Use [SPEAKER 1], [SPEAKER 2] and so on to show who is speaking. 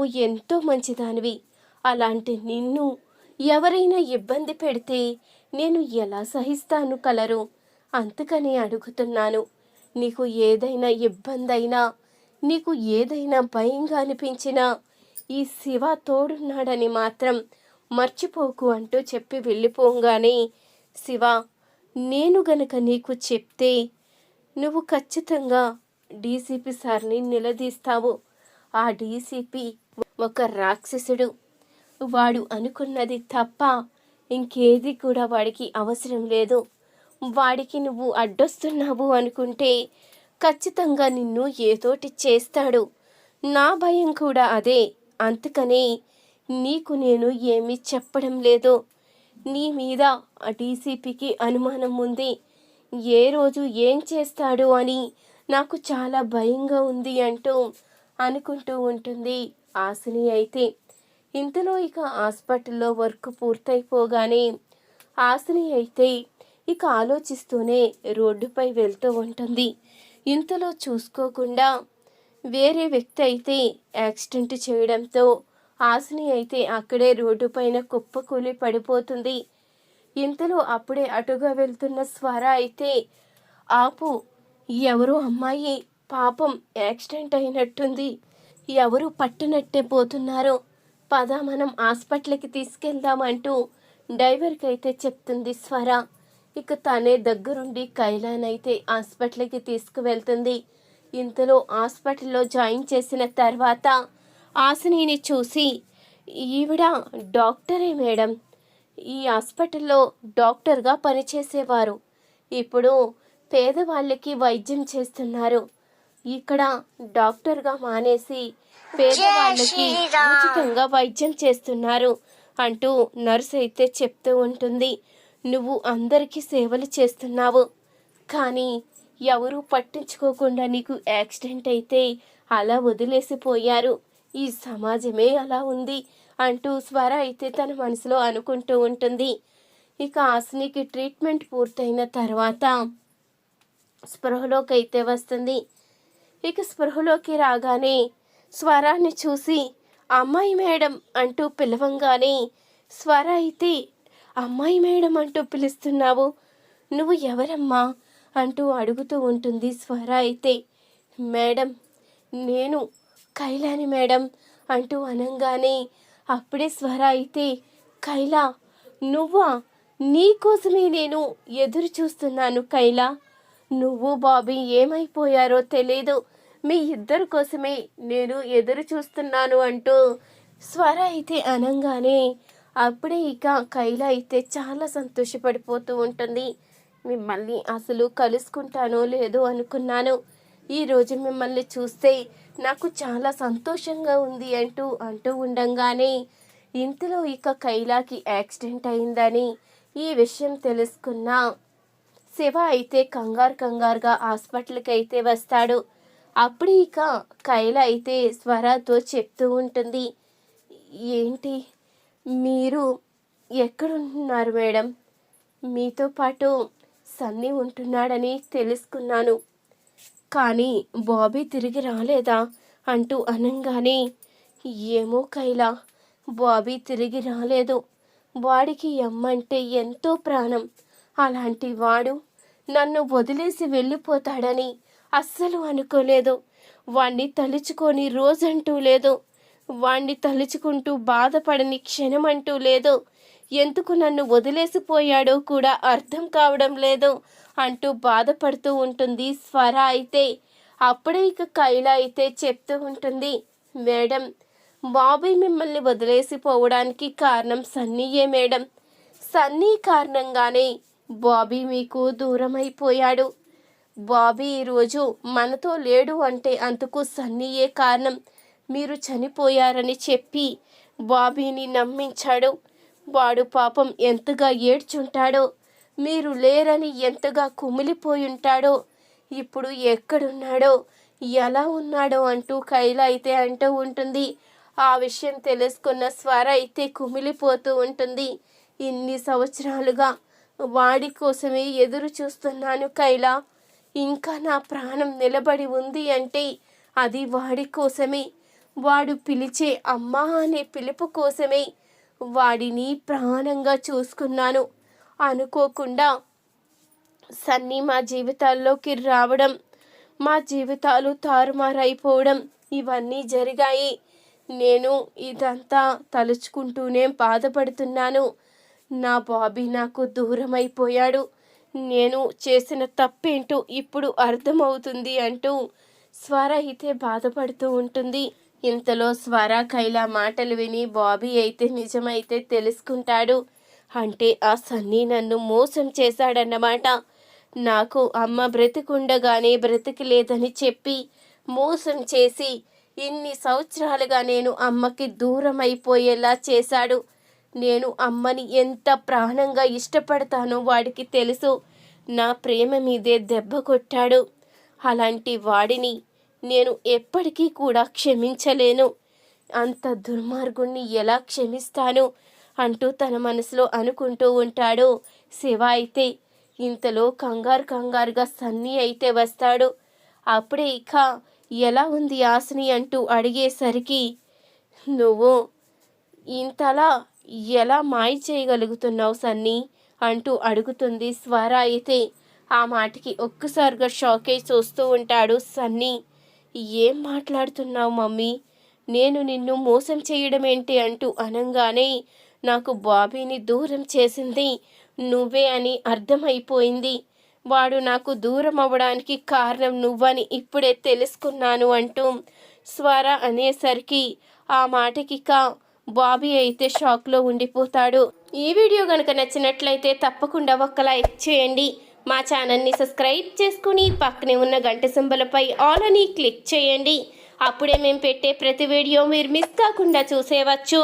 [SPEAKER 1] నువ్వు ఎంతో మంచిదానివి. అలాంటి నిన్ను ఎవరైనా ఇబ్బంది పెడితే నేను ఎలా సహిస్తాను కలరు? అందుకని అడుగుతున్నాను. నీకు ఏదైనా ఇబ్బందైనా, నీకు ఏదైనా భయంగా అనిపించినా ఈ శివ తోడున్నాడని మాత్రం మర్చిపోకు అంటూ చెప్పి వెళ్ళిపోగానే, శివ, నేను గనక నీకు చెప్తే నువ్వు ఖచ్చితంగా డీసీపీ సార్ని నిలదీస్తావు. ఆ డీసీపీ ఒక రాక్షసుడు. వాడు అనుకున్నది తప్ప ఇంకేది కూడా వాడికి అవసరం లేదు. వాడికి నువ్వు అడ్డొస్తున్నావు అనుకుంటే ఖచ్చితంగా నిన్ను ఏదోటి చేస్తాడు. నా భయం కూడా అదే. అందుకనే నీకు నేను ఏమీ చెప్పడం లేదు. నీ మీద ఆ డీసీపీకి అనుమానం ఉంది. ఏ రోజు ఏం చేస్తాడు అని నాకు చాలా భయంగా ఉంది అంటూ అనుకుంటూ ఉంటుంది హాసిని. అయితే ఇంతలో ఇక హాస్పిటల్లో వర్క్ పూర్తయిపోగానే హాసిని అయితే ఇక ఆలోచిస్తూనే రోడ్డుపై వెళ్తూ ఉంటుంది. ఇంతలో చూసుకోకుండా వేరే వ్యక్తి అయితే యాక్సిడెంట్ చేయడంతో హాసిని అయితే అక్కడే రోడ్డుపైన కుప్పకూలి పడిపోతుంది. ఇంతలో అప్పుడే అటుగా వెళ్తున్న స్వర అయితే, ఆపు, ఎవరో అమ్మాయి పాపం యాక్సిడెంట్ అయినట్టుంది, ఎవరు పట్టునట్టే పోతున్నారు, పద మనం హాస్పిటల్కి తీసుకెళ్దామంటూ డ్రైవర్కి అయితే చెప్తుంది స్వర. ఇక తనే దగ్గరుండి కైలానైతే హాస్పిటల్కి తీసుకువెళ్తుంది. ఇంతలో హాస్పిటల్లో జాయిన్ చేసిన తర్వాత హాసినిని చూసి, ఈవిడ డాక్టరే మేడం, ఈ హాస్పిటల్లో డాక్టర్గా పనిచేసేవారు, ఇప్పుడు పేదవాళ్ళకి వైద్యం చేస్తున్నారు. ఇక్కడ డాక్టర్గా మానేసి పేదవాళ్ళకి ఉచితంగా వైద్యం చేస్తున్నారు అంటూ నర్సు అయితే చెప్తూ ఉంటుంది. నువ్వు అందరికీ సేవలు చేస్తున్నావు, కానీ ఎవరూ పట్టించుకోకుండా నీకు యాక్సిడెంట్ అయితే అలా వదిలేసిపోయారు. ఈ సమాజమే అలా ఉంది అంటూ స్వర అయితే తన మనసులో అనుకుంటూ ఉంటుంది. ఇక హాసినికి ట్రీట్మెంట్ పూర్తయిన తర్వాత స్పృహలోకి అయితే వస్తుంది. ఇక స్పృహలోకి రాగానే స్వరాన్ని చూసి, అమ్మాయి మేడం అంటూ పిలవంగానే స్వర అయితే, అమ్మాయి మేడం అంటూ పిలుస్తున్నావు, నువ్వు ఎవరమ్మా అంటూ అడుగుతూ ఉంటుంది. స్వర అయితే, మేడం నేను కైలాని మేడం అంటూ అనగానే అప్పుడే స్వర అయితే, కైలా నువ్వా? నీకోసమే నేను ఎదురు చూస్తున్నాను కైలా. నువ్వు బాబీ ఏమైపోయారో తెలీదు, మీ ఇద్దరి కోసమే నేను ఎదురు చూస్తున్నాను అంటూ స్వర అయితే అనగానే అప్పుడే ఇక కైలా అయితే చాలా సంతోషపడిపోతూ ఉంటుంది. మిమ్మల్ని అసలు కలుసుకుంటానో లేదో అనుకున్నాను, ఈరోజు మిమ్మల్ని చూస్తే నాకు చాలా సంతోషంగా ఉంది అంటూ ఉండంగానే ఇంతలో ఇక కైలాకి యాక్సిడెంట్ అయిందని ఈ విషయం తెలుసుకున్న శివ అయితే కంగారుగా హాస్పిటల్కి అయితే వస్తాడు. అప్పుడు ఇక కైల అయితే స్వరతో చెప్తూ ఉంటుంది, ఏంటి మీరు ఎక్కడుంటున్నారు మేడం? మీతో పాటు సన్నీ ఉంటున్నాడని తెలుసుకున్నాను, కానీ బాబీ తిరిగి రాలేదా అంటూ అనగానే, ఏమో కైలా, బాబీ తిరిగి రాలేదు, వాడికి అమ్మంటే ఎంతో ప్రాణం, అలాంటి వాడు నన్ను వదిలేసి వెళ్ళిపోతాడని అస్సలు అనుకోలేదు. వాణ్ణి తలుచుకొని రోజంటూ లేదు, వాణ్ణి తలుచుకుంటూ బాధపడని క్షణమంటూ లేదు, ఎందుకు నన్ను వదిలేసిపోయాడో కూడా అర్థం కావడం లేదు అంటూ బాధపడుతూ ఉంటుంది స్వర. అయితే అప్పుడే ఇక కైల అయితే చెప్తూ ఉంటుంది, మేడం బాబీ మిమ్మల్ని వదిలేసిపోవడానికి కారణం సన్నీయే మేడం, సన్నీ కారణంగానే బాబీ మీకు దూరం అయిపోయాడు. బాబీ ఈరోజు మనతో లేడు అంటే అందుకు సన్నీయే కారణం. మీరు చనిపోయారని చెప్పి బాబీని నమ్మించాడు. వాడు పాపం ఎంతగా ఏడ్చుంటాడో, మీరు లేరని ఎంతగా కుమిలిపోయి ఉంటాడో, ఇప్పుడు ఎక్కడున్నాడో ఎలా ఉన్నాడో అంటూ కైల అయితే అంటూ ఉంటుంది. ఆ విషయం తెలుసుకున్న స్వర అయితే కుమిలిపోతూ ఉంటుంది. ఇన్ని సంవత్సరాలుగా వాడి కోసమే ఎదురు చూస్తున్నాను కైల, ఇంకా నా ప్రాణం నిలబడి ఉంది అంటే అది వాడి కోసమే. వాడు పిలిచే అమ్మా అనే పిలుపు కోసమే వాడిని ప్రాణంగా చూసుకున్నాను. అనుకోకుండా సన్నీ మా జీవితాల్లోకి రావడం, మా జీవితాలు తారుమారైపోవడం ఇవన్నీ జరిగాయి. నేను ఇదంతా తలుచుకుంటూనే బాధపడుతున్నాను. నా బాబీ నాకు దూరం అయిపోయాడు. నేను చేసిన తప్పేంటో ఇప్పుడు అర్థమవుతుంది అంటూ స్వర అయితే బాధపడుతూ ఉంటుంది. ఇంతలో స్వర కైలా మాటలు విని బాబీ అయితే నిజమైతే తెలుసుకుంటాడు. అంటే ఆ సన్నీ నన్ను మోసం చేశాడన్నమాట. నాకు అమ్మ బ్రతికుండగానే బ్రతికలేదని చెప్పి మోసం చేసి ఇన్ని సంవత్సరాలుగా నేను అమ్మకి దూరం అయిపోయేలా చేశాడు. నేను అమ్మని ఎంత ప్రాణంగా ఇష్టపడతానో వాడికి తెలుసు. నా ప్రేమ మీదే దెబ్బ కొట్టాడు. అలాంటి వాడిని నేను ఎప్పటికీ కూడా క్షమించలేను. అంత దుర్మార్గుణ్ణి ఎలా క్షమిస్తాను అంటూ తన మనసులో అనుకుంటూ ఉంటాడు. శివ అయితే ఇంతలో కంగారుగా సన్నీ అయితే వస్తాడు. అప్పుడే ఇక ఎలా ఉంది హాసిని అంటూ అడిగేసరికి, నువ్వు ఇంతలా ఎలా మాయ చేయగలుగుతున్నావు సన్నీ అంటూ అడుగుతుంది స్వర అయితే. ఆ మాటకి ఒక్కసారిగా షాక్ అయి చూస్తూ ఉంటాడు సన్నీ. ఏం మాట్లాడుతున్నావు మమ్మీ? నేను నిన్ను మోసం చేయడం ఏంటి అంటూ అనంగానే, నాకు బాబీని దూరం చేసింది నువ్వే అని అర్థమైపోయింది. వాడు నాకు దూరం అవ్వడానికి కారణం నువ్వని ఇప్పుడే తెలుసుకున్నాను అంటూ స్వర అనేసరికి ఆ మాటకి బాబీ అయితే షాక్లో ఉండిపోతాడు. ఈ వీడియో కనుక నచ్చినట్లయితే తప్పకుండా ఒక లైక్ చేయండి. మా ఛానల్ని సబ్స్క్రైబ్ చేసుకుని పక్కనే ఉన్న గంట సింబలపై ఆల్ అని క్లిక్ చేయండి. అప్పుడే మేము పెట్టే ప్రతి వీడియో మీరు మిస్ కాకుండా చూసేవచ్చు.